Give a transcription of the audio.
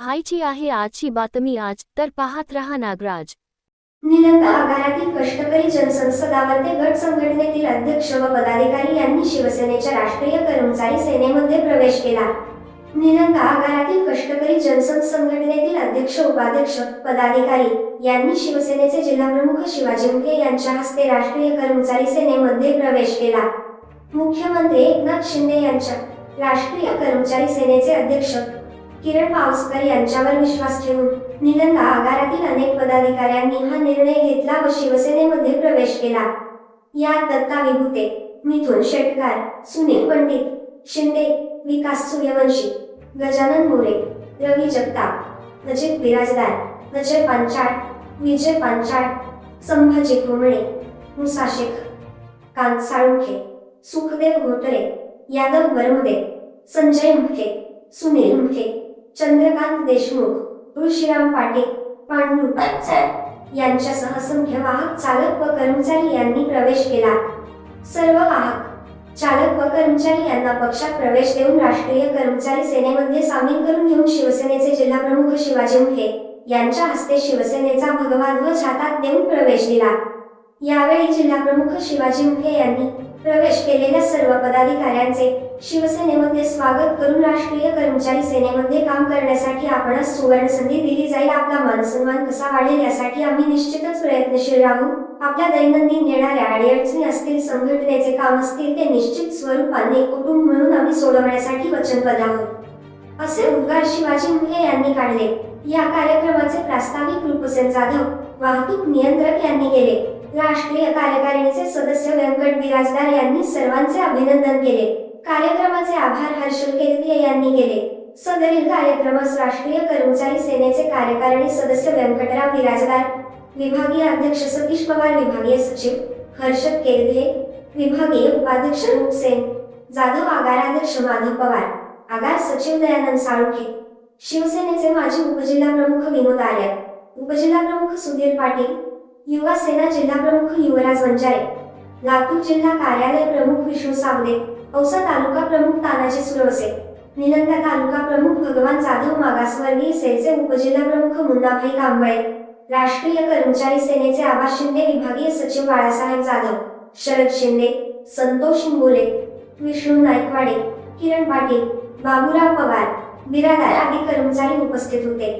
पाहायची आहे आजची बातमी आज तर पाहत रहा नागराज। निलंगा आगारातील कष्टकरी जनसंसदामध्ये गट संघटनेतील अध्यक्ष व पदाधिकारी यांनी शिवसेनेच्या राष्ट्रीय कर्मचारी सेनेमध्ये प्रवेश केला। निलंगा आगारातील कष्टकरी जनसंघ संघटनेतील अध्यक्ष उपाध्यक्ष पदाधिकारी यांनी शिवसेनेचे जिल्हाप्रमुख शिवाजी मुखे यांच्या हस्ते राष्ट्रीय कर्मचारी सेनेमध्ये प्रवेश केला। मुख्यमंत्री एकनाथ शिंदे यांच्या राष्ट्रीय कर्मचारी सेनेचे अध्यक्ष किरण पावसकर यांच्यावर विश्वास ठेवून निलंगा आगारातील अनेक पदाधिकाऱ्यांनी हा निर्णय घेतला व शिवसेनेमध्ये प्रवेश केला। यात दत्ता विभुते, मिथुन शेटकार, सुनील पंडित, शिंदे, विकास सूर्यवंशी, गजानन मोरे, रवी जगताप, अजित बिराजदार, अजय पांचाळ, विजय पांचाळ, संभाजी कुंबळे, मुसा शेख, कांत साळुंखे, सुखदेव घोटरे, यादव बरमुदे, संजय मुखे, सुनील मुखे, चंद्रकांत देशमुख, तुळशीराम पाटील, पांडू यांच्यासह असंख्य वाहक चालक व कर्मचारी यांनी प्रवेश केला। सर्व वाहक चालक व कर्मचारी यांना पक्षात प्रवेश देऊन राष्ट्रीय कर्मचारी सेनेमध्ये सामील करून घेऊन शिवसेनेचे जिल्हाप्रमुख शिवाजी मुखे यांच्या हस्ते शिवसेनेचा भगवा ध्वज हातात देऊन प्रवेश दिला। यावेळी जिल्हाप्रमुख शिवाजी मुखे यांनी प्रवेश केलेल्या सर्व पदाधिकाऱ्यांचे शिवसेनेमध्ये स्वागत करून राष्ट्रीय कर्मचारी सेनेमध्ये काम करण्यासाठी आपणास सुवर्ण संधी दिली जाईल, आपला मानसन्मान कसा वाढेल यासाठी आम्ही निश्चितच प्रयत्नशील राहू। आपल्या दैनंदिन येणाऱ्या अडीअडचणी असतील, संघटनेचे काम असतील, ते निश्चित स्वरूपाने कुटुंब म्हणून आम्ही सोडवण्यासाठी वचनबद्ध आहोत, असे उद्गार शिवाजी मुखे यांनी काढले। या कार्यक्रमाचे प्रास्ताविक रूपसेन जाधव, वाहतूक नियंत्रक यांनी केले। राष्ट्रीय कार्यकारिणीचे सदस्य व्यंकट बिराजदार यांनी सर्वांचे अभिनंदन केले। कार्यक्रमाचे आभार हर्षल केदरिये यांनी केले। सदरील कार्यक्रमास राष्ट्रीय कर्मचारी सेनेचे कार्यकारिणी सदस्य व्यंकटराव बिराजदार, विभागीय अध्यक्ष सतीश पवार, विभागीय सचिव हर्षद केदरिये, विभागीय उपाध्यक्ष रूपसेन जाधव, आगाराध्यक्ष माधव पवार, आगार सचिव दयानंद साळुंखे, शिवसेनेचे माजी उपजिल्हाप्रमुख विनोद आर्य, उपजिल्हाप्रमुख सुधीर पाटील, युवा सेना जिल्हाप्रमुख युवराज वंजारे, लातूर जिल्हा कार्यालय प्रमुख विष्णू सावदे, औसा तालुका प्रमुख तानाजी सुरवसे, निलंगा तालुका प्रमुख भगवान जाधव, मागासवर्गीय सेलचे उपजिल्हाप्रमुख मुन्नाभाई कांबळे, राष्ट्रीय कर्मचारी सेनेचे आबा शिंदे, विभागीय सचिव बाळासाहेब जाधव, शरद शिंदे, संतोष इंगोले, विष्णू नाईकवाडे, किरण पाटील, बाबूराव पवार, बिरादार आदी कर्मचारी उपस्थित होते।